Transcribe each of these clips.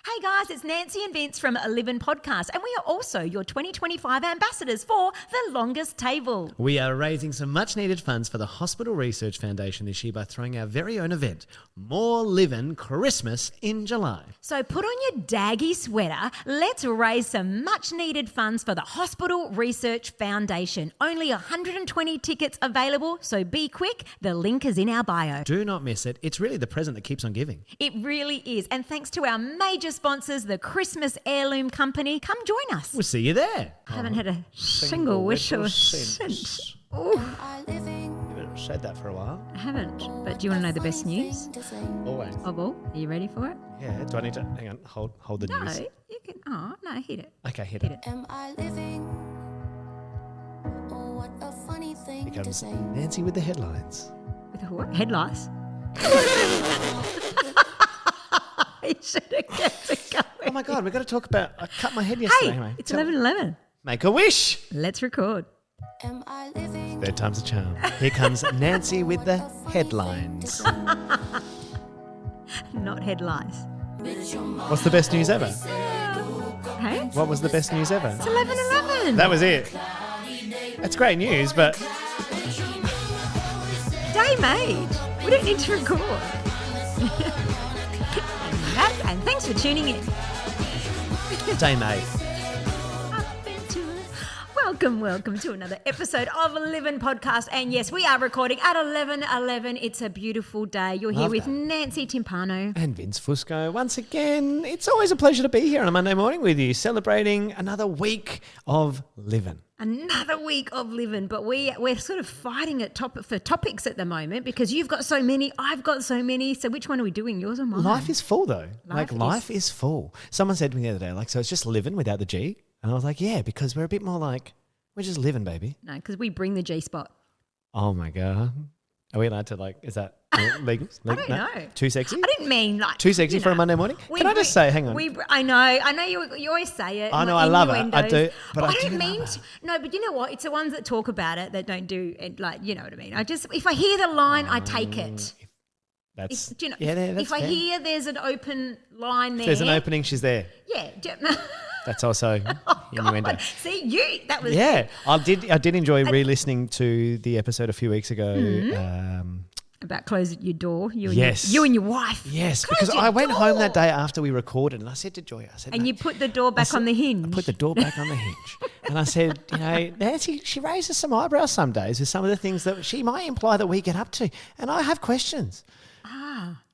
Hey guys, it's Nancy and Vince from A Livin' Podcast, and we are also your 2025 ambassadors for The Longest Table. We are raising some much-needed funds for the Hospital Research Foundation this year by throwing our very own event, More Livin' Christmas in July. So put on your daggy sweater, let's raise some much-needed funds for the Hospital Research Foundation. Only 120 tickets available, so be quick. The link is in our bio. Do not miss it. It's really the present that keeps on giving. It really is, and thanks to our major sponsors, the Christmas Heirloom Company. Come join us. We'll see you there. I haven't had a single wish or since. Oh, You haven't said that for a while. I haven't. But do you want to know the best news Always. of all? Are you ready for it? Yeah. Do I need to hang on? Hold the No, news. you can. Oh no, hit it. Okay, hit Hit it. it. Am I living? Oh, what a funny thing Here to comes say. Nancy with the headlines. With the what? Headlights. You should have kept it going. Oh my God, we've got to talk about. I cut my head yesterday. Hey, Anyway, it's tell- 11:11. Make a wish. Let's record. Am I living? Third time's a charm. Here comes Nancy with the headlines. Not headlights. What's the best news ever? Hey, What was the best news ever? it's 11:11. That was it. That's great news, but Day made. We don't need to record. And thanks for tuning in. day made. Welcome to another episode of A Livin' Podcast. And yes, we are recording at 11:11. It's a beautiful day. You're here Love with that. Nancy Timpano. And Vince Fusco, once again, it's always a pleasure to be here on a Monday morning with you, celebrating another week of living. Another week of living, but we're sort of fighting for topics at the moment because you've got so many, I've got so many. So which one are we doing, yours or mine? Life is full, though. Life Life is full. Someone said to me the other day, so it's just living without the G? And I was like, yeah, because we're a bit more like, we're just living, baby. No, because we bring the G spot. Oh, my God. Are we allowed to, is that legal? I don't know. Too sexy? I didn't mean like Too sexy for a Monday morning? Can I just say, hang on. I know you always say it. I know, like I love it. I innuendos. do, but I I do don't mean love to, no, but you know what? It's the ones that talk about it that don't do it. You know what I mean. If I hear the line, I take it. That's, Do you know, that's if I fair. hear there's an open line there, If there's an opening, she's there. yeah. That's also innuendo. God, see that was Yeah, I did enjoy re-listening to the episode a few weeks ago. Mm-hmm. About closing your door. You and Yes. you and your wife. Yes, Close because your I went home that door. day after we recorded, and I said to Joy, I said, And "Mate," you put the door back I on the hinge. I put the door back on the hinge, and I said, Nancy, she raises some eyebrows some days with some of the things that she might imply that we get up to, and I have questions.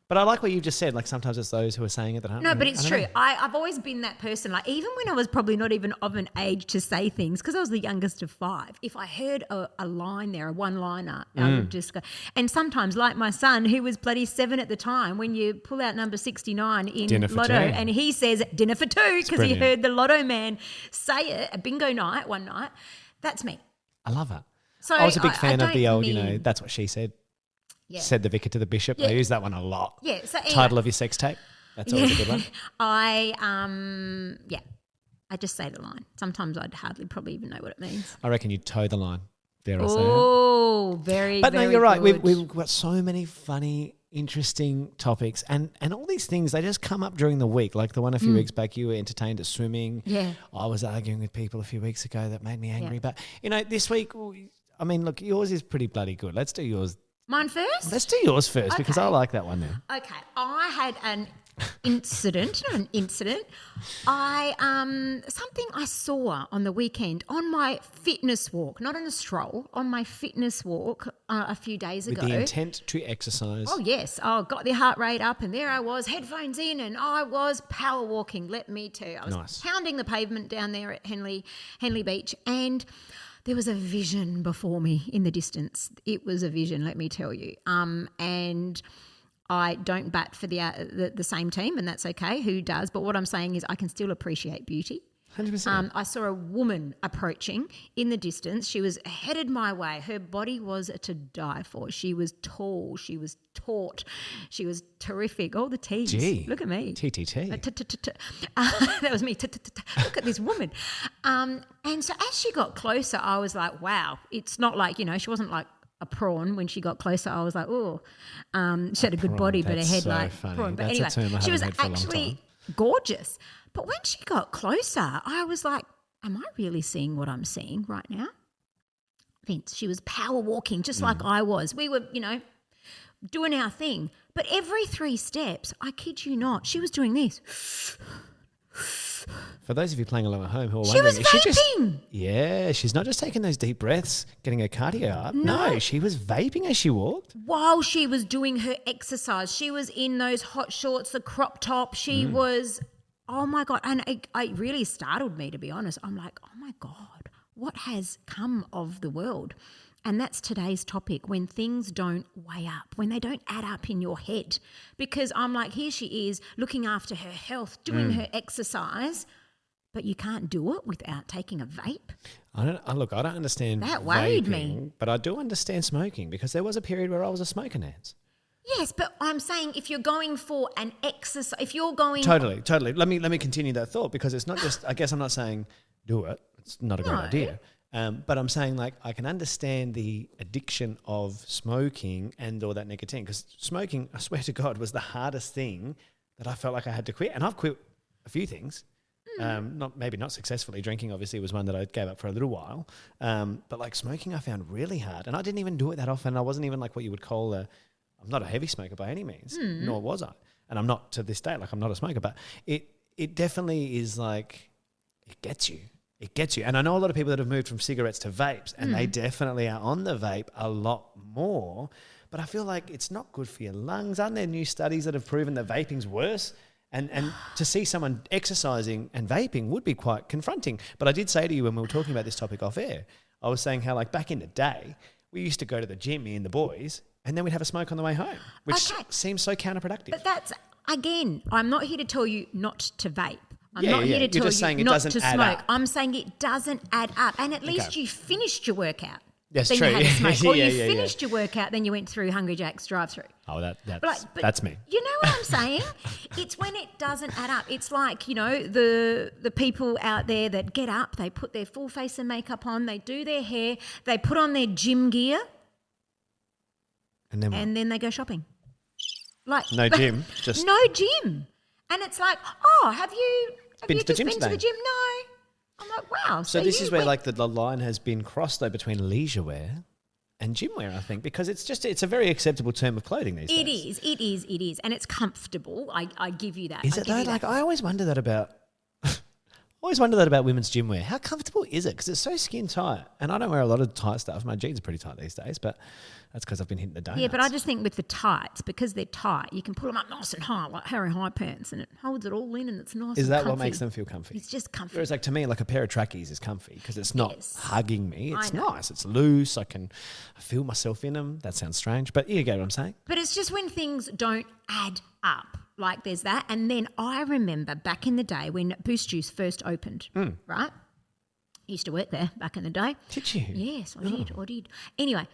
But I like what you just said. Like sometimes it's those who are saying it that aren't. No, but it's I don't true. know. I've always been that person. Like even when I was probably not even of an age to say things, because I was the youngest of 5. If I heard a line there, a one-liner, I would just go. And sometimes, like my son, who was bloody 7 at the time, when you pull out number 69 in Dinner for Lotto, 2. and he says dinner for 2 because he brilliant. heard the Lotto man say it at bingo night one night. That's me. I love it. So I was a big I fan of don't the old, mean- that's what she said. Yeah. Said the vicar to the bishop. Yeah. I use that one a lot. Yeah. So anyway, Title of your sex tape. That's always a good one. I just say the line. Sometimes I'd hardly probably even know what it means. I reckon you toe the line. Dare I say it? Oh, very, But very no, you're right. good. We've got so many funny, interesting topics, and all these things, they just come up during the week. Like the one a few weeks back, you were entertained at swimming. Yeah. I was arguing with people a few weeks ago that made me angry. Yeah. But this week, I mean, look, yours is pretty bloody good. Let's do yours. Mine first? Let's do yours first because I Okay. like that one now. Okay. I had an incident, not an incident. Something I saw on the weekend on my fitness walk, not on a stroll, on my fitness walk a few days With ago. the intent to exercise. Oh, yes. Oh, got the heart rate up and there I was, headphones in, and I was power walking, let me tell you. I was Nice. pounding the pavement down there at Henley Beach, and there was a vision before me in the distance. It was a vision, let me tell you. And I don't bat for the same team, and that's okay, who does. But what I'm saying is I can still appreciate beauty. 100%. I saw a woman approaching in the distance. She was headed my way. Her body was to die for. She was tall. She was taut. She was terrific. All the T's. Gee. Look at me. TTT. That was me. Look at this woman. And so as she got closer, I was like, wow. It's not like, she wasn't like a prawn. When she got closer, I was like, oh. She had a good body, but her That's head so like funny. prawn. But That's a anyway, term I she was haven't heard for a long actually time. gorgeous. But when she got closer, I was like, am I really seeing what I'm seeing right now? Vince, she was power walking just like I was. We were, doing our thing. But every 3 steps, I kid you not, she was doing this. For those of you playing along at home who are She wondering, was vaping. she's not just taking those deep breaths, getting her cardio up. No, she was vaping as she walked. While she was doing her exercise, she was in those hot shorts, the crop top. She was, oh my God. And it really startled me, to be honest. I'm like, oh my God, what has come of the world? And that's today's topic, when things don't weigh up, when they don't add up in your head. Because I'm like, here she is looking after her health, doing her exercise, but you can't do it without taking a vape. I don't understand That worried vaping, me. but I do understand smoking, because there was a period where I was a smoker, Nance. Yes, but I'm saying if you're going for an exercise, if you're going... Totally. Let me continue that thought, because it's not just, I guess I'm not saying do it. It's not a great idea. But I'm saying, like, I can understand the addiction of smoking and all that nicotine, because smoking, I swear to God, was the hardest thing that I felt like I had to quit. And I've quit a few things, maybe not successfully. Drinking obviously was one that I gave up for a little while. But like smoking I found really hard, and I didn't even do it that often. I wasn't even like what you would call I'm not a heavy smoker by any means, nor was I. And I'm not to this day, like I'm not a smoker, but it definitely is like, it gets you. It gets you. And I know a lot of people that have moved from cigarettes to vapes, and they definitely are on the vape a lot more. But I feel like it's not good for your lungs. Aren't there new studies that have proven that vaping's worse? And to see someone exercising and vaping would be quite confronting. But I did say to you when we were talking about this topic off air, I was saying how, like, back in the day, we used to go to the gym, me and the boys, and then we'd have a smoke on the way home, which seems so counterproductive. But that's, again, I'm not here to tell you not to vape. I'm Yeah, not here to You're tell just saying you it not doesn't to add smoke. up. I'm saying it doesn't add up. And at least you finished your workout. That's then true. You had a smoke. Or Yeah, you yeah, finished your workout, then you went through Hungry Jack's drive-through. Oh, But that's me. You know what I'm saying? It's when it doesn't add up. It's like, the people out there that get up, they put their full face of makeup on, they do their hair, they put on their gym gear, And then what? and then they go shopping. Like No gym, just... no gym. And it's like, have you Been you to the just gym been to today? the gym? No. I'm like, wow. So this you is where went- like the line has been crossed though between leisure wear and gym wear, I think, because it's a very acceptable term of clothing these days. It is. And it's comfortable. I give you that. Is it though? Like, I always wonder that about women's gym wear. How comfortable is it? Because it's so skin tight, and I don't wear a lot of tight stuff. My jeans are pretty tight these days, but that's because I've been hitting the donuts. Yeah, but I just think with the tights, because they're tight, you can pull them up nice and high, like Harry High pants, and it holds it all in, and it's nice. Is and that comfy. what makes them feel comfy? It's just comfy. Whereas, like, to me, like a pair of trackies is comfy because it's not Yes. hugging me. It's I know. nice. It's loose. I feel myself in them. That sounds strange, but you get what I'm saying. But it's just when things don't add up. Like there's that. And then I remember back in the day when Boost Juice first opened, right? Used to work there back in the day. Did you? Yes, I did. Anyway,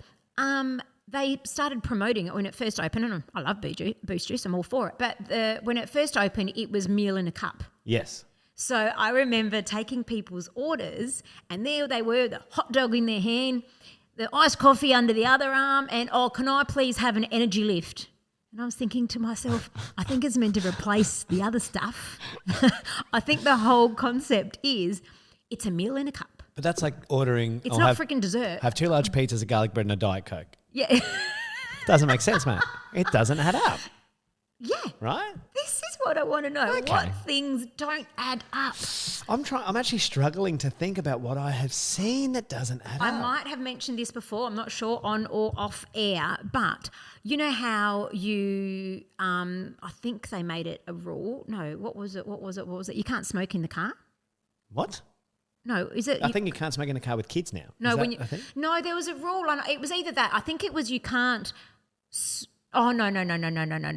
they started promoting it when it first opened, and I love Boost Juice, I'm all for it. But when it first opened, it was meal in a cup. Yes. So I remember taking people's orders, and there they were, the hot dog in their hand, the iced coffee under the other arm, and, can I please have an energy lift? And I was thinking to myself, I think it's meant to replace the other stuff. I think the whole concept is it's a meal in a cup. But that's like ordering... It's not freaking dessert. Have 2 large pizzas, a garlic bread and a Diet Coke. Yeah. Doesn't make sense, mate. It doesn't add up, Yeah. right? This is what I want to know. Okay. What things don't add up? I'm actually struggling to think about what I have seen that doesn't add I up. might have mentioned this before. I'm not sure on or off air, but you know how you, I think they made it a rule. No, what was it? You can't smoke in the car. What? No, is it? I think you can't smoke in the car with kids now. No, Is when that you, a thing? no, there was a rule. It was either that. I think it was you can't. Oh no!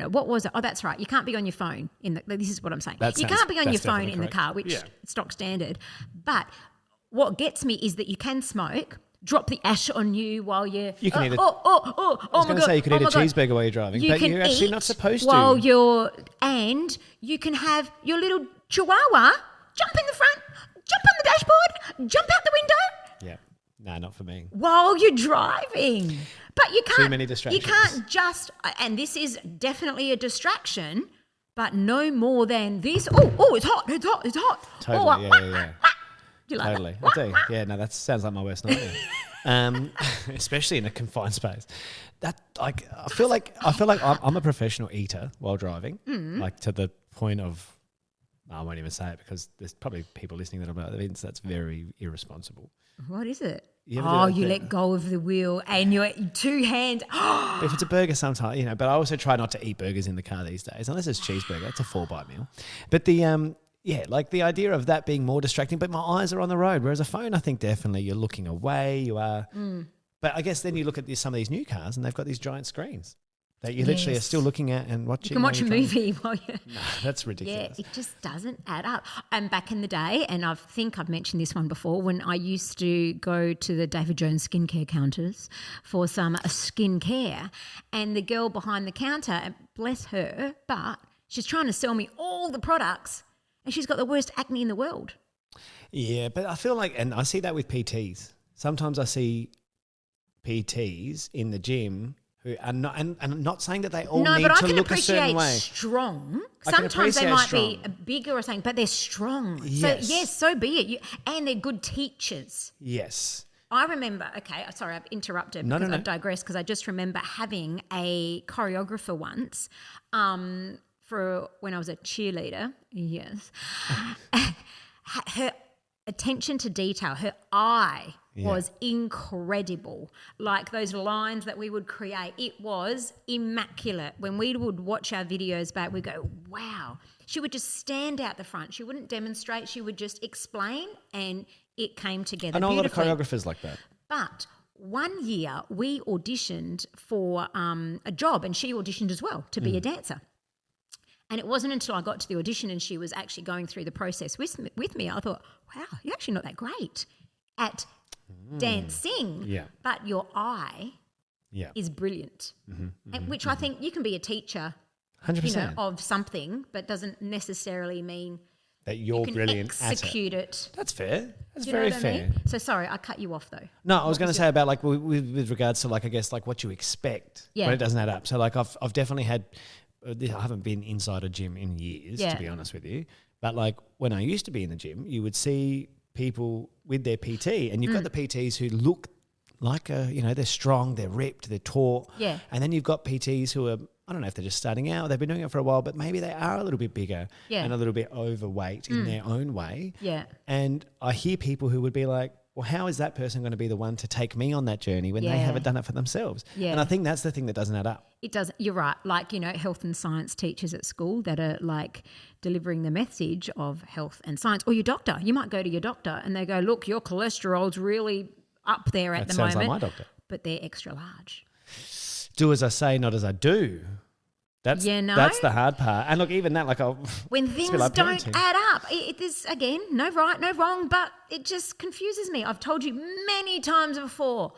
What was it? Oh, that's right. You can't be on your phone this is what I'm saying. You can't be on your phone in the car, which stock standard. But what gets me is that you can smoke. Drop the ash on you while you're. You can eat it. I I was going to say you could eat a cheeseburger while you're driving, but you're actually not supposed to. And you can have your little chihuahua jump in the front, jump on the dashboard, jump out the window. Yeah. No, not for me. While you're driving. But you can't. Too many distractions. You can't just, and this is definitely a distraction, but no more than this. Oh, it's hot. Totally, Oh, yeah. Do you like Totally. I do. Yeah, no, that sounds like my worst nightmare. Especially in a confined space. That I feel like I'm a professional eater while driving, like to the point of I won't even say it because there's probably people listening that are like, Vince, that's very irresponsible. that? What is it? You ever do like You that? let go of the wheel and your two hands. But if it's a burger sometimes, you know, but I also try not to eat burgers in the car these days, unless it's cheeseburger. It's a 4-bite meal. But the like the idea of that being more distracting, but my eyes are on the road, whereas a phone, I think definitely you're looking away, you are. But I guess then you look at some of these new cars and they've got these giant screens that you literally are still looking at and watching. You can watch a movie while you're... No, that's ridiculous. Yeah, it just doesn't add up. And back in the day, and I think I've mentioned this one before, when I used to go to the David Jones skincare counters for some skincare, and the girl behind the counter, bless her, but she's trying to sell me all the products and she's got the worst acne in the world. Yeah, but I feel like, and I see that with PTs. Sometimes I see PTs in the gym who are not, and I'm not saying that they all need to look a certain way. Strong. I can Sometimes they appreciate might strong. be bigger or something, but they're strong. Yes. So, yes, so be it. And they're good teachers. Yes. I remember, sorry, I've interrupted No. I digress because I just remember having a choreographer once for when I was a cheerleader. Yes. Her attention to detail, her eye was incredible. Like those lines that we would create, it was immaculate. When we would watch our videos back, we'd go, wow. She would just stand out the front. She wouldn't demonstrate. She would just explain and it came together I know beautifully. a lot of choreographers like that. But one year we auditioned for a job and she auditioned as well to be a dancer. And it wasn't until I got to the audition and she was actually going through the process with me, I thought, wow, you're actually not that great at dancing, but your eye is brilliant, and which I think you can be a teacher 100%. Of something, but doesn't necessarily mean that you're you can brilliant execute at it. That's fair. That's Do you know very what I fair. mean? So sorry, I cut you off though. No, I was going to say about like with regards to like I guess like what you expect when it doesn't add up. So like I've definitely had I haven't been inside a gym in years to be honest with you, but like when I used to be in the gym, you would see people with their PT, and you've got the PTs who look like they're strong, they're ripped, they're taut, and then you've got PTs who are, I don't know if they're just starting out, they've been doing it for a while, but maybe they are a little bit bigger and a little bit overweight in their own way. Yeah. And I hear people who would be like, well, how is that person going to be the one to take me on that journey when they haven't done it for themselves? Yeah. And I think that's the thing that doesn't add up. It doesn't. You're right. Like, health and science teachers at school that are like delivering the message of health and science, or your doctor. You might go to your doctor and they go, look, your cholesterol's really up there at the moment. That sounds like my doctor. But they're extra large. Do as I say, not as I do. That's the hard part. And look, even that, like, when things like don't parenting. add up, it is, again, no right, no wrong, but it just confuses me. I've told you many times before,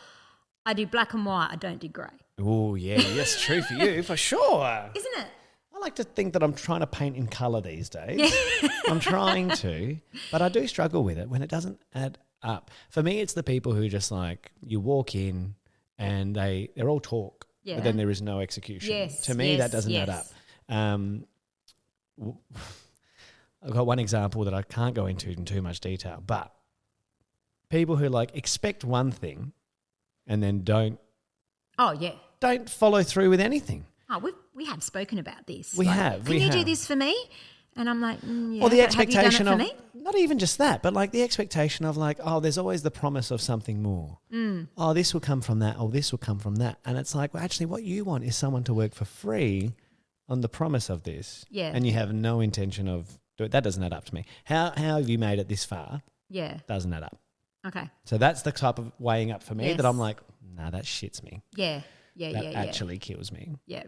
I do black and white, I don't do grey. Oh, yeah, yes, true for you, for sure. Isn't it? I like to think that I'm trying to paint in colour these days. I'm trying to, but I do struggle with it when it doesn't add up. For me, it's the people who just like, you walk in and they're all talk. Yeah. But then there is no execution. Yes, to me, that doesn't add up. I've got one example that I can't go into in too much detail, but people who like expect one thing and then don't follow through with anything. Oh, we have spoken about this. We have. Can you do this for me? And I'm like, yeah. Or the but expectation have you done it of, for me? not even just that, but like the expectation of like, oh, there's always the promise of something more. Oh, this will come from that. Oh, this will come from that. And it's like, well, actually what you want is someone to work for free on the promise of this. Yeah. And you have no intention of doing it. That doesn't add up to me. How have you made it this far? Yeah. Doesn't add up. Okay. So that's the type of weighing up for me that I'm like, nah, that shits me. Yeah. That actually kills me. Yeah.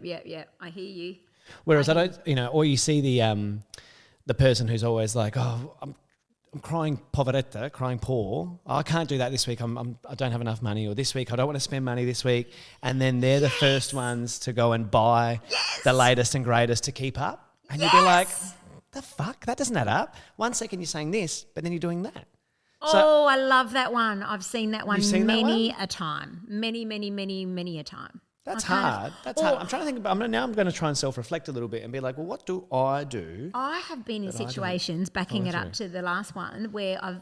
I hear you. Whereas I don't, or you see the person who's always like, oh, I'm crying poveretta, crying poor. Oh, I can't do that this week. I don't have enough money, or this week I don't want to spend money this week. And then they're the first ones to go and buy the latest and greatest to keep up. And you'd be like, the fuck? That doesn't add up. 1 second you're saying this, but then you're doing that. I love that one. I've seen that one You've seen many that one? a time. Many a time. That's I kind of- hard. That's or- hard. I'm trying to think about, I'm going to try and self-reflect a little bit and be like, well, what do I do? I have been in That I don't- situations, backing Oh, it up sorry. to the last one, where I've,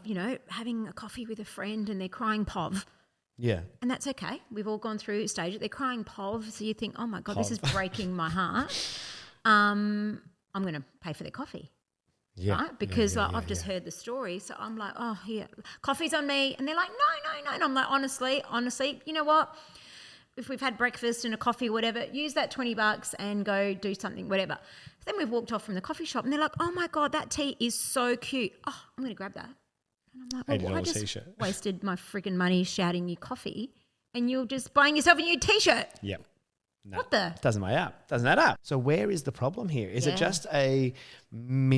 having a coffee with a friend and they're crying POV. Yeah. And that's okay. We've all gone through a stage. They're crying POV. So you think, oh my God, this is breaking my heart. I'm going to pay for their coffee. Yeah. Right? Because I've just heard the story. So I'm like, oh, here, coffee's on me. And they're like, no. And I'm like, honestly, you know what? If we've had breakfast and a coffee, whatever, use that $20 and go do something, whatever. So then we've walked off from the coffee shop and they're like, oh my God, that tea is so cute. Oh, I'm going to grab that. And I'm like, well, I $80 just t-shirt. wasted my frigging money shouting you coffee and you're just buying yourself a new t-shirt. Yep. No, What the? doesn't add up. So where is the problem here? Is it just a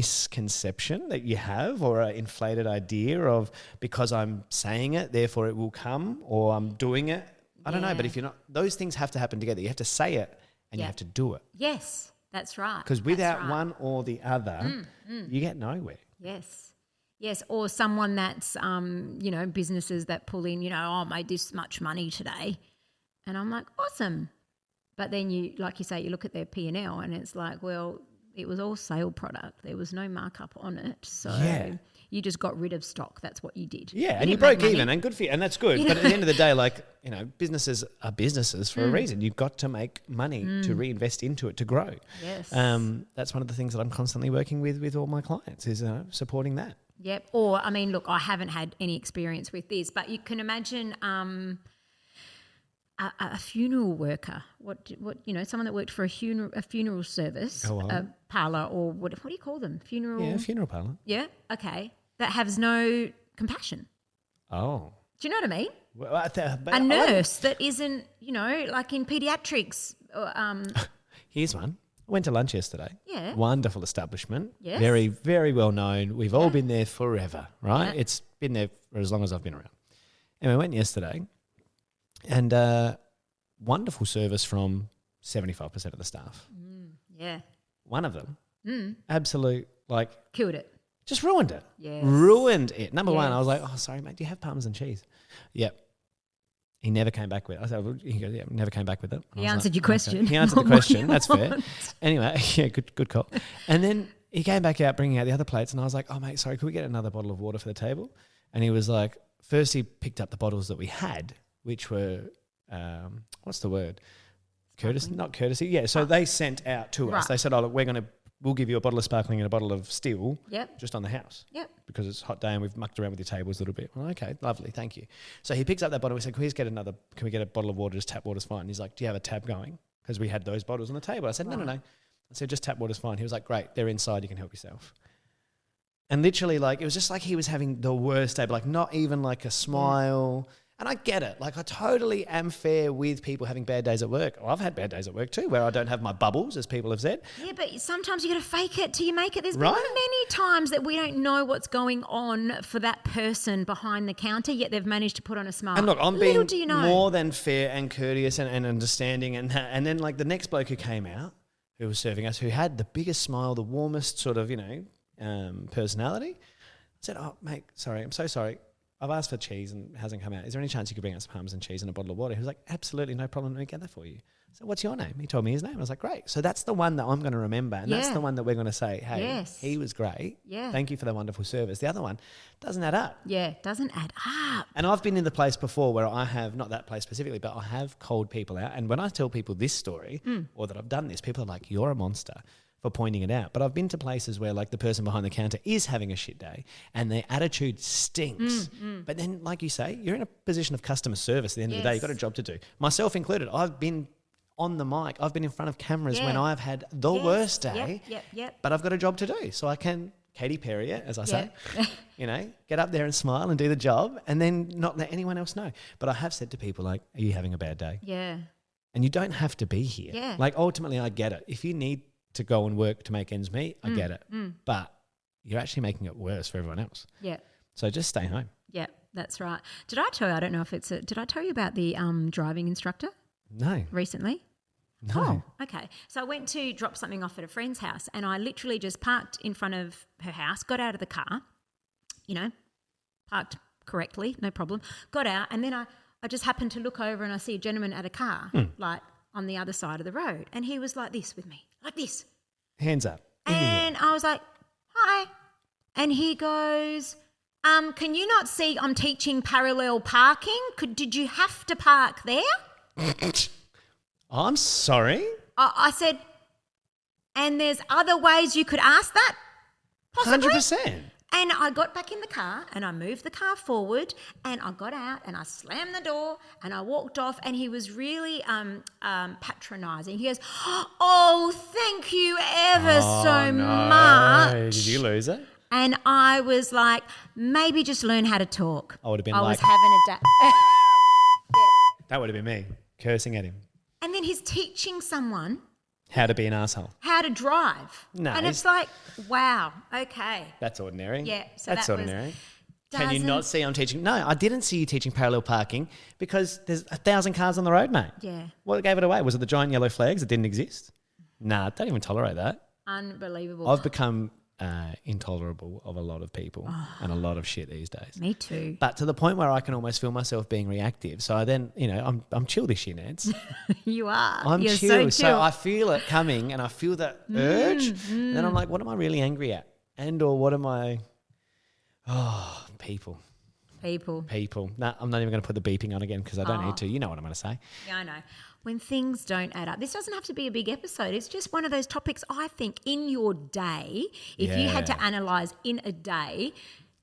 misconception that you have, or an inflated idea of because I'm saying it, therefore it will come, or I'm doing it? I don't know, but if you're not, those things have to happen together. You have to say it and you have to do it. Yes, that's right. Because without That's right. one or the other, you get nowhere. Yes, or someone that's, businesses that pull in, I made this much money today. And I'm like, awesome. But then you, like you say, you look at their P&L and it's like, well, it was all sale product. There was no markup on it. So you just got rid of stock. That's what you did. Yeah, and you broke even, and good for you, and that's good. But at the end of the day, businesses are businesses for a reason. You've got to make money to reinvest into it to grow. Yes. That's one of the things that I'm constantly working with all my clients is supporting that. Yep. Or, I mean, look, I haven't had any experience with this, but you can imagine a funeral worker, someone that worked for a funeral service, a parlour, or what do you call them? Funeral parlour. Yeah, okay. That has no compassion. Oh. Do you know what I mean? Well, A nurse that isn't, like in paediatrics. Here's one. I went to lunch yesterday. Yeah. Wonderful establishment. Yes. Very, very well known. We've all been there forever, right? Yeah. It's been there for as long as I've been around. And we went yesterday, and wonderful service from 75% of the staff. Yeah. One of them, absolute, Killed it. just ruined it. Yes. Ruined it. Number one, I was Yes. like, oh, sorry, mate, do you have parmesan cheese? Yep. He never came back with it. I said, well, he goes, yeah, never came back with it. He answered your question. Okay. He answered the What more question. you That's fair. want? Anyway, yeah, good call. And then he came back out bringing out the other plates, and I was like, oh, mate, sorry, could we get another bottle of water for the table? And he was like, first he picked up the bottles that we had, which were, what's the word? Courtesy? Not courtesy. Yeah, so they sent out to us. Right. They said, oh, look, we'll give you a bottle of sparkling and a bottle of still just on the house. Yep. Because it's a hot day and we've mucked around with your tables a little bit. Well, okay, lovely, thank you. So he picks up that bottle. We said, can we get a bottle of water? Just tap water's fine. He's like, do you have a tap going? Because we had those bottles on the table. I said, no. I said, just tap water's fine. He was like, great, they're inside, you can help yourself. And literally, it was just like he was having the worst day, but not even a smile. And I get it. I totally am fair with people having bad days at work. Well, I've had bad days at work too, where I don't have my bubbles, as people have said. Yeah, but sometimes you got to fake it till you make it. There's Right. been many times that we don't know what's going on for that person behind the counter, yet they've managed to put on a smile. And look, I'm Little being do you know. more than fair and courteous and understanding. And then the next bloke who came out, who was serving us, who had the biggest smile, the warmest sort of, personality, I said, oh, mate, sorry, I'm so sorry. I've asked for cheese and it hasn't come out. Is there any chance you could bring us parmesan cheese and a bottle of water? He was like, absolutely, no problem. Let me get that for you. So what's your name? He told me his name. I was like, great. So that's the one that I'm going to remember. And that's the one that we're going to say, hey, Yes. he was great. Yeah. Thank you for the wonderful service. The other one doesn't add up. Yeah, doesn't add up. And I've been in the place before where I have, not that place specifically, but I have called people out. And when I tell people this story or that I've done this, people are like, you're a monster for pointing it out. But I've been to places where the person behind the counter is having a shit day and their attitude stinks. But then, like you say, you're in a position of customer service at the end of the day. You've got a job to do. Myself included. I've been on the mic. I've been in front of cameras when I've had the worst day. Yep. But I've got a job to do. So I can Katy Perry it, as I say. Get up there and smile and do the job and then not let anyone else know. But I have said to people are you having a bad day? Yeah. And you don't have to be here. Yeah. Ultimately, I get it. If you need to go and work to make ends meet, I get it. But you're actually making it worse for everyone else. Yeah. So just stay home. Yeah, that's right. Did I tell you, I don't know if it's did I tell you about the driving instructor No. recently? No. Oh, okay. So I went to drop something off at a friend's house and I literally just parked in front of her house, got out of the car, parked correctly, no problem, got out, and then I just happened to look over and I see a gentleman at a car, on the other side of the road. And he was like this with me, like this. Hands up. In the air. And I was like, hi. And he goes, can you not see I'm teaching parallel parking? Did you have to park there? I'm sorry. I said, and there's other ways you could ask that? Possibly. 100%. And I got back in the car and I moved the car forward and I got out and I slammed the door and I walked off, and he was really patronising. He goes, oh, thank you ever so much. Did you lose it? And I was like, maybe just learn how to talk. I would have been I like, was having a day. that would have been me, cursing at him. And then he's teaching someone How to be an asshole. how to drive. No, and it's like, wow, okay. That's ordinary. Yeah, so that's that was ordinary. Can you not see I'm teaching? No, I didn't see you teaching parallel parking because there's 1,000 cars on the road, mate. Yeah. What gave it away? Was it the giant yellow flags that didn't exist? Nah, don't even tolerate that. Unbelievable. I've become intolerable of a lot of people and a lot of shit these days. Me too. But to the point where I can almost feel myself being reactive. So I then, I'm chill this year, Nance. You are. I'm You're chill. so chill. I feel it coming and I feel that urge. And then I'm like, what am I really angry at? And or what am I... Oh, people. People. No, I'm not even going to put the beeping on again because I don't need to. You know what I'm going to say. Yeah, I know. When things don't add up. This doesn't have to be a big episode. It's just one of those topics, I think, in your day, if you had to analyse in a day,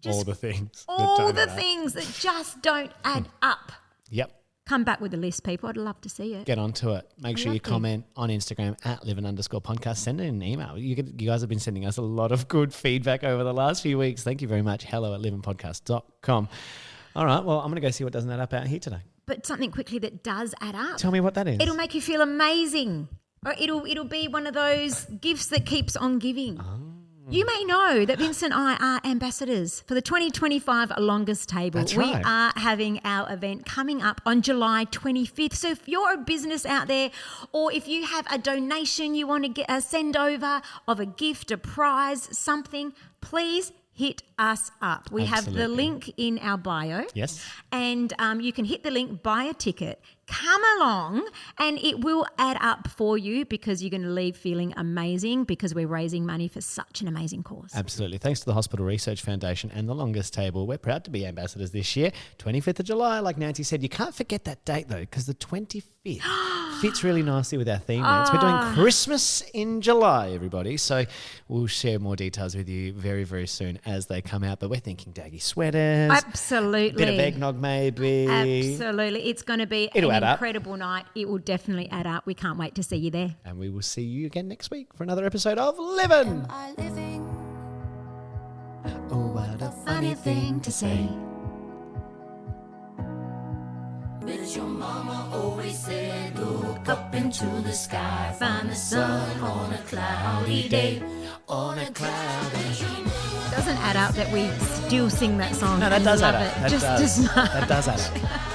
just all the things. all the things that just don't add up. Yep. Come back with a list, people. I'd love to see it. Get onto it. Make sure you comment on Instagram at @livin_podcast. Send in an email. You guys have been sending us a lot of good feedback over the last few weeks. Thank you very much. hello@livinpodcast.com. All right. Well, I'm going to go see what doesn't add up out here today. But something quickly that does add up. Tell me what that is. It'll make you feel amazing. Or it'll be one of those gifts that keeps on giving. You may know that Vincent and I are ambassadors for the 2025 Longest Table. That's we right. are having our event coming up on July 25th. So if you're a business out there, or if you have a donation you want to send over of a gift, a prize, something, please hit us up. We have the link in our bio. Yes. And you can hit the link, buy a ticket, come along, and it will add up for you because you're going to leave feeling amazing because we're raising money for such an amazing cause. Absolutely. Thanks to the Hospital Research Foundation and the Longest Table. We're proud to be ambassadors this year. 25th of July, like Nancy said. You can't forget that date, though, because the 25th fits really nicely with our theme. We're doing Christmas in July, everybody. So we'll share more details with you very, very soon as they come out. But we're thinking daggy sweaters. Absolutely. Bit of eggnog, maybe. Absolutely. It's going to be an incredible night. It will definitely add up. We can't wait to see you there. And we will see you again next week for another episode of Livin'. Am I living? Oh, what a Funny thing to say. But your mama always said, look up into the sky, find the sun on a cloudy day. On a cloudy day. Doesn't add up that we still sing that song. No, that and does love add up. it That just does. as much. That does add up.